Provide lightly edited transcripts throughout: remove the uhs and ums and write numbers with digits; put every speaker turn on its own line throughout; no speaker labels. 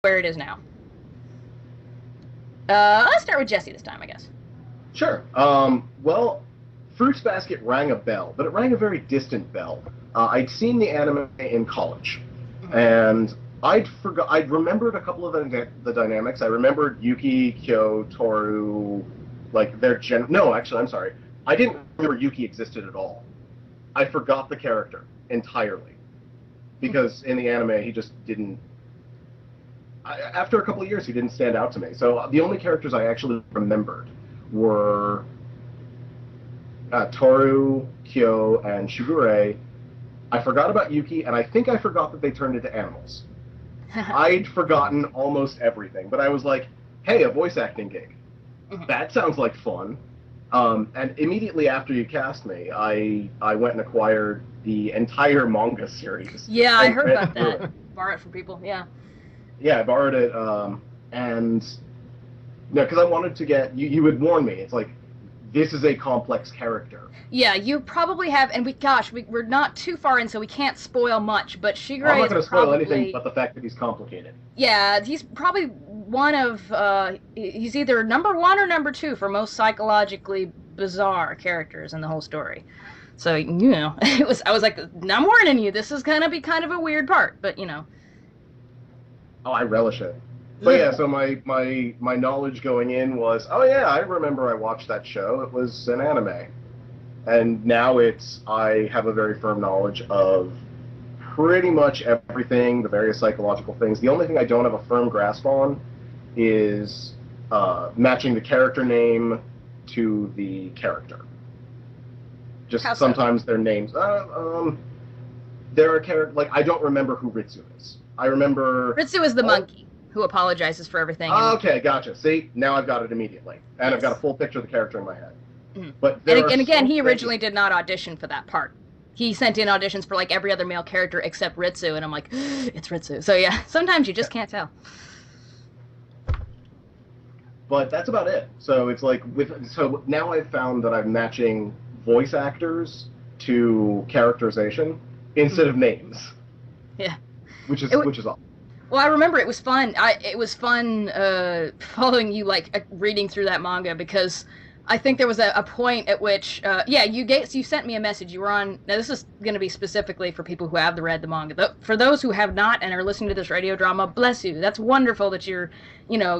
where it is now. Let's start with Jesse this time, I guess.
Sure. Well, Fruits Basket rang a bell, but it rang a very distant bell. I'd seen the anime in college, and I'd remembered a couple of the dynamics. I remembered Yuki, Kyo, Toru, like their No, actually, I'm sorry. I didn't remember Yuki existed at all. I forgot the character entirely because in the anime he just didn't. After a couple of years, he didn't stand out to me. So the only characters I actually remembered were Toru, Kyo, and Shigure. I forgot about Yuki, and I think I forgot that they turned into animals. I'd forgotten almost everything, but I was like, hey, a voice acting gig. That sounds like fun. And immediately after you cast me, I went and acquired the entire manga series.
Yeah, I heard about that. Borrow it from people, yeah.
Yeah, I borrowed it, and no, because I wanted to get you would warn me. It's like this is a complex character.
Yeah, you probably have, and we're not too far in, so we can't spoil much. But Shigure
I'm not going
is
to spoil
probably
anything but the fact that he's complicated.
Yeah, he's probably one of he's either number 1 or number 2 for most psychologically bizarre characters in the whole story. So I was like, I'm warning you, this is gonna be kind of a weird part, but
Oh, I relish it. But yeah, so my knowledge going in was, oh yeah, I remember I watched that show. It was an anime. And now I have a very firm knowledge of pretty much everything, the various psychological things. The only thing I don't have a firm grasp on is matching the character name to the character. Just
How so?
sometimes their names. There are characters, like, I don't remember who Ritsu is. I remember...
Ritsu is the monkey who apologizes for everything.
Okay, gotcha. See, now I've got it immediately. And I've got a full picture of the character in my head. But
and again, he originally did not audition for that part. He sent in auditions for like every other male character except Ritsu, and I'm like, it's Ritsu. So yeah, sometimes you just can't tell.
But that's about it. So it's like so now I've found that I'm matching voice actors to characterization instead of names.
Yeah.
Which is awesome.
Well, I remember it was fun. It was fun following you, like reading through that manga, because I think there was a point at which, you sent me a message. You were on. Now this is going to be specifically for people who have read the manga. For those who have not and are listening to this radio drama, bless you. That's wonderful that you're,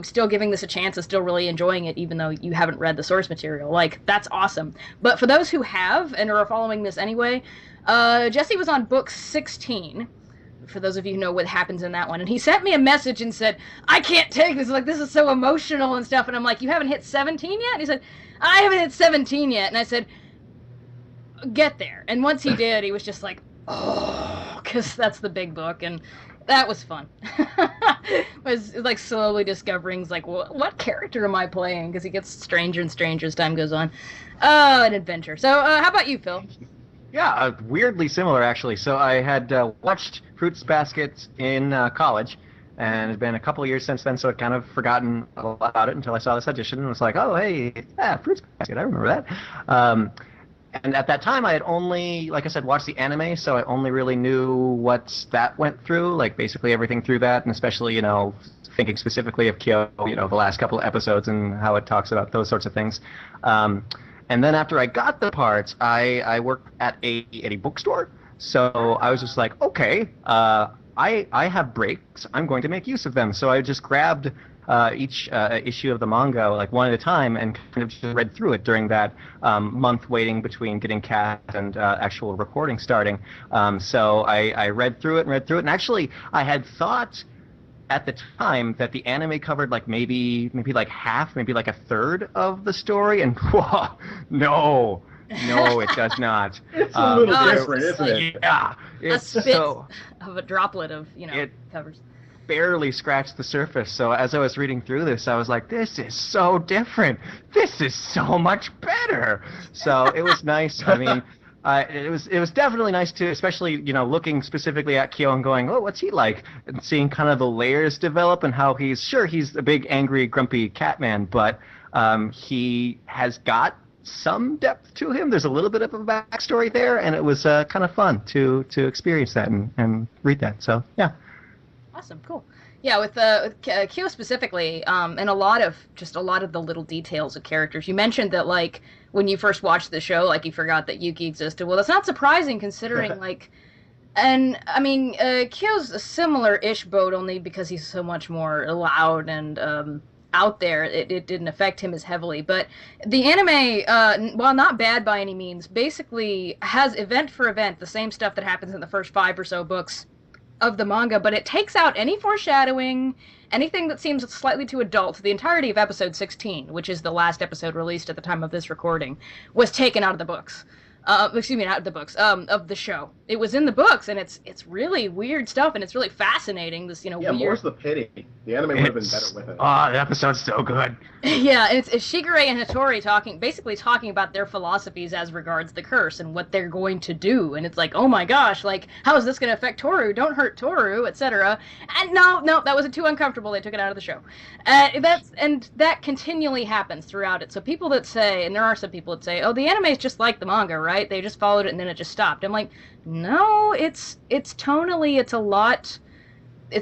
still giving this a chance and still really enjoying it, even though you haven't read the source material. Like, that's awesome. But for those who have and are following this anyway, Jesse was on book 16. For those of you who know what happens in that one. And he sent me a message and said, I can't take this. Like, this is so emotional and stuff. And I'm like, you haven't hit 17 yet? And he said, I haven't hit 17 yet. And I said, get there. And once he did, he was just like, oh, because that's the big book. And that was fun. It was like slowly discovering, like, what character am I playing? Because he gets stranger and stranger as time goes on. Oh, an adventure. So how about you, Phil?
Yeah, weirdly similar, actually. So I had watched Fruits Basket in college, and it had been a couple of years since then, so I'd kind of forgotten all about it until I saw this audition and was like, oh, hey, yeah, Fruits Basket, I remember that. And at that time, I had only, like I said, watched the anime, so I only really knew what that went through, like basically everything through that, and especially, thinking specifically of Kyo, the last couple of episodes and how it talks about those sorts of things. And then after I got the parts, I worked at a bookstore. So I was just like, okay, I have breaks. I'm going to make use of them. So I just grabbed each issue of the manga like one at a time and kind of just read through it during that month waiting between getting cast and actual recording starting. So I read through it, and actually I had thought at the time that the anime covered like maybe like half, maybe like a third of the story, and whoa, no, it does not.
It's a little different, isn't it?
Yeah,
it's a spit of a droplet of it covers.
Barely scratched the surface. So as I was reading through this, I was like, this is so different. This is so much better. So it was nice. I mean, it was definitely nice to, especially looking specifically at Kyo and going, oh, what's he like, and seeing kind of the layers develop and how he's a big angry grumpy cat man, but he has got some depth to him. There's a little bit of a backstory there, and it was kind of fun to experience that and read that. So yeah.
Awesome, cool. Yeah, with Kyo specifically, and a lot of the little details of characters. You mentioned that like when you first watched the show, like you forgot that Yuki existed. Well, that's not surprising considering like, and I mean, Kyo's a similar-ish boat only because he's so much more loud and out there. It didn't affect him as heavily, but the anime, while not bad by any means, basically has event for event the same stuff that happens in the first 5 or so books of the manga, but it takes out any foreshadowing, anything that seems slightly too adult. The entirety of episode 16, which is the last episode released at the time of this recording, was taken out of the books. Excuse me, not the books, of the show. It was in the books, and it's really weird stuff, and it's really fascinating, this, weird...
more's the pity. The anime would have been better with it.
Oh, the episode's so good.
Yeah, it's Shigure and Hattori basically talking about their philosophies as regards the curse and what they're going to do, and it's like, oh my gosh, like, how is this going to affect Toru? Don't hurt Toru, etc. And no, that wasn't too uncomfortable, they took it out of the show. That continually happens throughout it, so people that say, and there are some people that say, oh, the anime is just like the manga, right? They just followed it and then it just stopped. I'm like, no, it's tonally, it's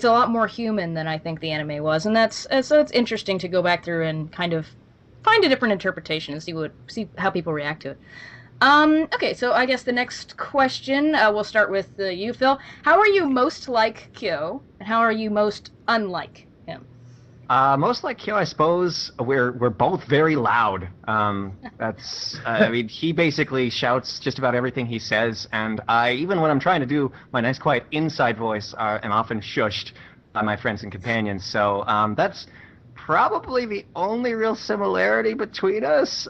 a lot more human than I think the anime was, and so it's interesting to go back through and kind of find a different interpretation and see how people react to it. Okay, so I guess the next question, we'll start with you, Phil. How are you most like Kyo, and how are you most unlike him?
Most like Kyo, I suppose, we're both very loud. I mean, he basically shouts just about everything he says, and even when I'm trying to do my nice, quiet inside voice, am often shushed by my friends and companions. So that's probably the only real similarity between us.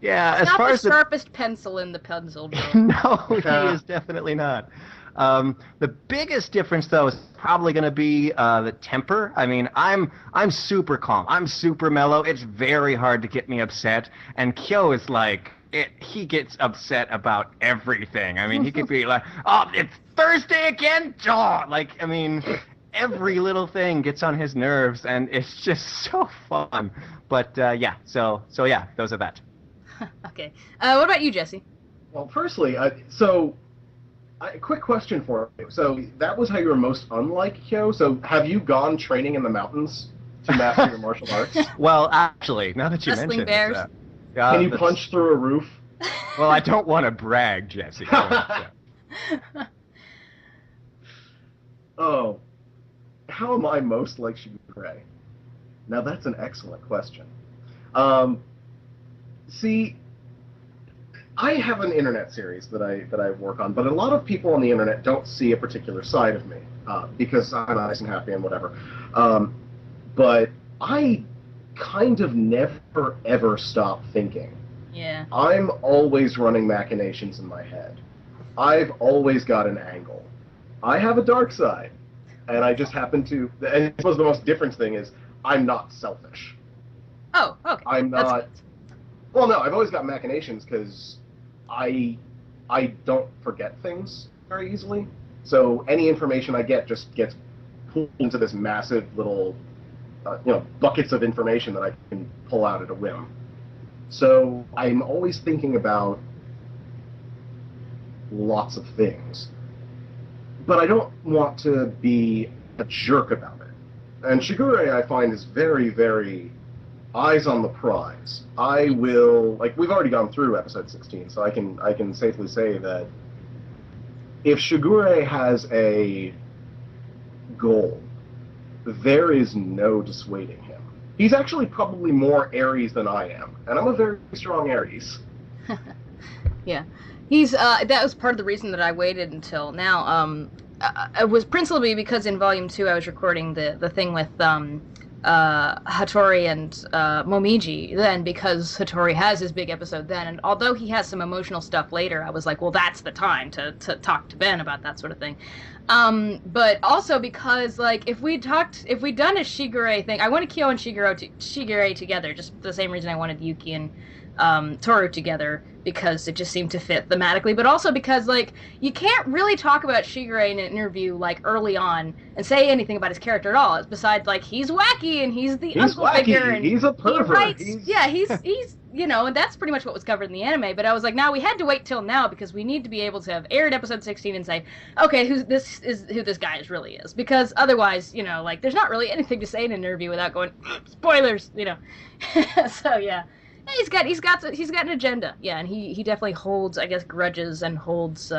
Yeah, as far as
the sharpest pencil in the pencil drawer.
No, he is definitely not. The biggest difference, though, is probably going to be the temper. I mean, I'm super calm. I'm super mellow. It's very hard to get me upset. And Kyo is like, he gets upset about everything. I mean, he could be like, oh, it's Thursday again? Oh, like, I mean, every little thing gets on his nerves, and it's just so fun. But, yeah, so yeah, those are that.
Okay. What about you, Jesse?
Well, firstly, quick question for you. So that was how you were most unlike Kyo. So have you gone training in the mountains to master your martial arts?
Well, actually, now that you
Wrestling
mention
bears.
it,
can you punch through a roof?
Well, I don't want to brag, Jesse.
Oh, how am I most like Shigure? Now that's an excellent question. See, I have an internet series that I work on, but a lot of people on the internet don't see a particular side of me because I'm nice and happy and whatever. But I kind of never ever stop thinking.
Yeah.
I'm always running machinations in my head. I've always got an angle. I have a dark side, and I just happen to. And I suppose the most different thing is I'm not selfish.
Oh, okay.
I'm not. Well, no, I've always got machinations because I don't forget things very easily. So any information I get just gets pulled into this massive little, buckets of information that I can pull out at a whim. So I'm always thinking about lots of things. But I don't want to be a jerk about it. And Shigure, I find, is very, very eyes on the prize. I will, we've already gone through episode 16, so I can safely say that if Shigure has a goal, there is no dissuading him. He's actually probably more Aries than I am, and I'm a very strong Aries.
Yeah. He's, that was part of the reason that I waited until now. It was principally because in Volume 2 I was recording the thing with, Hattori and Momiji then, because Hattori has his big episode then, and although he has some emotional stuff later, I was like, well, that's the time to talk to Ben about that sort of thing. But also because, if we'd done a Shigure thing, I wanted Kyo and Shigure together, just for the same reason I wanted Yuki and Toru together, because it just seemed to fit thematically, but also because, you can't really talk about Shigure in an interview, early on, and say anything about his character at all, besides, he's wacky, and he's the uncle
wacky.
figure, and
he's a pervert.
he's and that's pretty much what was covered in the anime. But I was like, now we had to wait till now because we need to be able to have aired episode 16 and say, okay, who this guy really is, because otherwise, like there's not really anything to say in an interview without going spoilers, So yeah, he's got an agenda, yeah, and he definitely holds, I guess, grudges and holds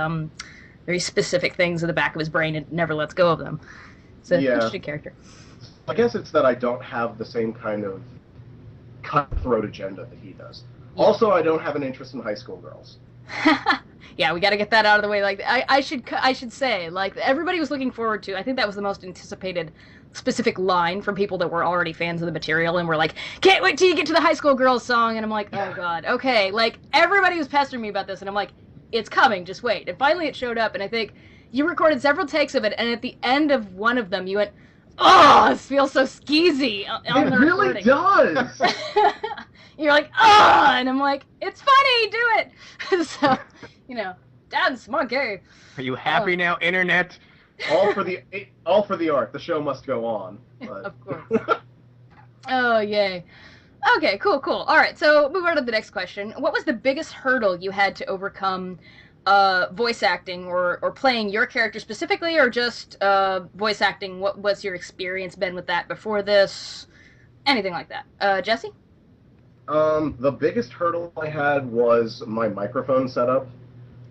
very specific things in the back of his brain and never lets go of them. It's an interesting character.
I guess it's that I don't have the same kind of cutthroat agenda that he does. Yeah. Also, I don't have an interest in high school girls.
Yeah, we got to get that out of the way. Like, I should say, like, everybody was looking forward to. I think that was the most anticipated specific line from people that were already fans of the material and were like, "Can't wait till you get to the high school girls song." And I'm like, "Oh God, okay." Like, everybody was pestering me about this, and I'm like, "It's coming. Just wait." And finally, it showed up, and I think you recorded several takes of it, and at the end of one of them, you went, "Oh, this feels so skeezy."
It really does.
You're like, "Oh," and I'm like, "It's funny, do it." So, dance monkey.
Are you happy now, internet?
All for the art. The show must go on. But...
Of course. Oh, yay. Okay, cool. All right, so move on to the next question. What was the biggest hurdle you had to overcome voice acting or playing your character specifically, or just voice acting? What was your experience been with that before this? Anything like that. Jesse?
The biggest hurdle I had was my microphone setup.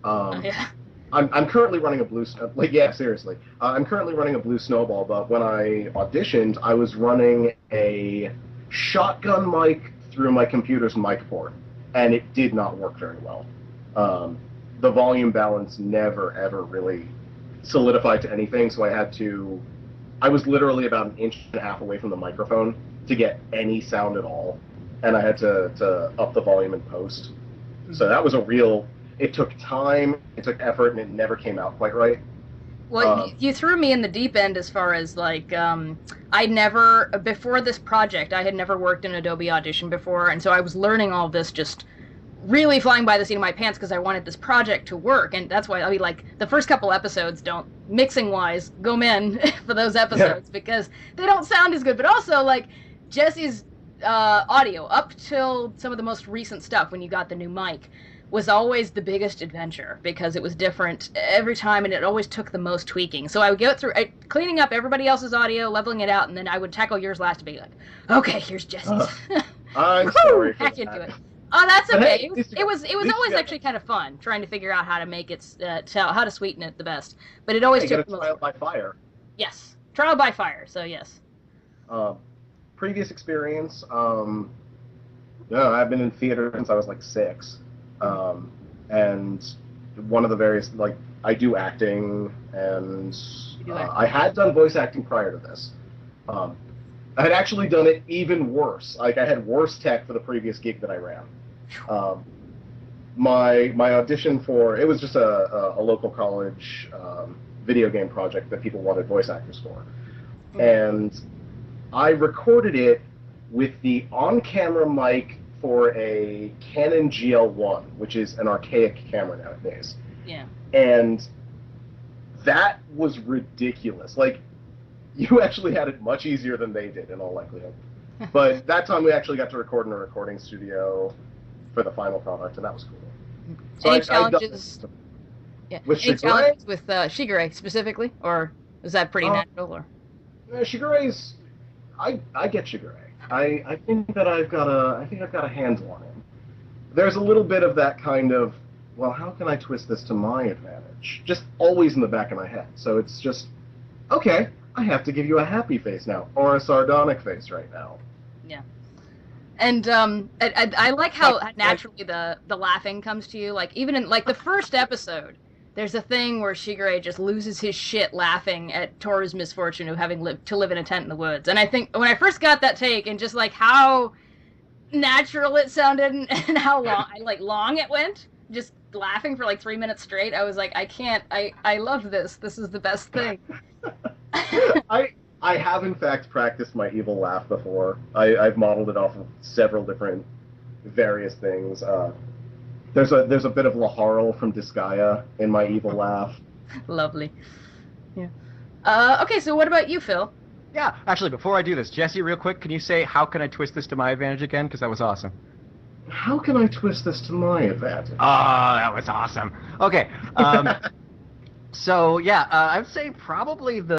Yeah.
I'm currently running a blue... seriously. I'm currently running a blue snowball, but when I auditioned, I was running a shotgun mic through my computer's mic port, and it did not work very well. The volume balance never, ever really solidified to anything, so I was literally about an inch and a half away from the microphone to get any sound at all, and I had to up the volume in post. So that was it took time, it took effort, and it never came out quite right.
Well, you threw me in the deep end as far as, like, before this project, I had never worked in Adobe Audition before, and so I was learning all this just really flying by the seat of my pants because I wanted this project to work, and that's why, the first couple episodes mixing-wise, go men for those episodes, because they don't sound as good, but also, like, Jesse's audio, up till some of the most recent stuff, when you got the new mic, was always the biggest adventure because it was different every time and it always took the most tweaking. So I would go through cleaning up everybody else's audio, leveling it out, and then I would tackle yours last to be like, okay, here's Jesse's.
I'm sorry for
hack
that.
into it. Oh, that's okay.
Hey,
it was always actually kind of fun trying to figure out how to make it, how to sweeten it the best. But it always took the most.
Trial by fire.
Yes, trial by fire. So yes.
Previous experience. I've been in theater since I was like 6. And one of the various, I do acting, and I had done voice acting prior to this. I had actually done it even worse. I had worse tech for the previous gig that I ran. My audition it was just a local college video game project that people wanted voice actors for. And I recorded it with the on-camera mic for a Canon GL1, which is an archaic camera nowadays.
Yeah.
And that was ridiculous. You actually had it much easier than they did, in all likelihood. But that time we actually got to record in a recording studio for the final product, and that was cool. So
Any challenges?
With
Any
Shigure?
challenges with Shigure specifically, or is that pretty natural? Or
Shigure's... I get Shigure. I think that I've got a handle on him. There's a little bit of that kind of, well, how can I twist this to my advantage? Just always in the back of my head. So it's just, okay, I have to give you a happy face now, or a sardonic face right now.
Yeah. And I like how naturally the laughing comes to you. Like, even in, the first episode, there's a thing where Shigure just loses his shit laughing at Toru's misfortune of having to live in a tent in the woods. And I think when I first got that take, and just how natural it sounded and how long it went, just laughing for 3 minutes straight, I was like, I love this. This is the best thing.
I have in fact practiced my evil laugh before. I've modeled it off of several different various things. There's a bit of Laharl from Disgaea in my evil laugh.
Lovely. Yeah. Okay, so what about you, Phil?
Yeah, actually, before I do this, Jesse, real quick, can you say, how can I twist this to my advantage again? Because that was awesome.
How can I twist this to my advantage?
Oh, that was awesome. Okay. So, yeah, I would say probably the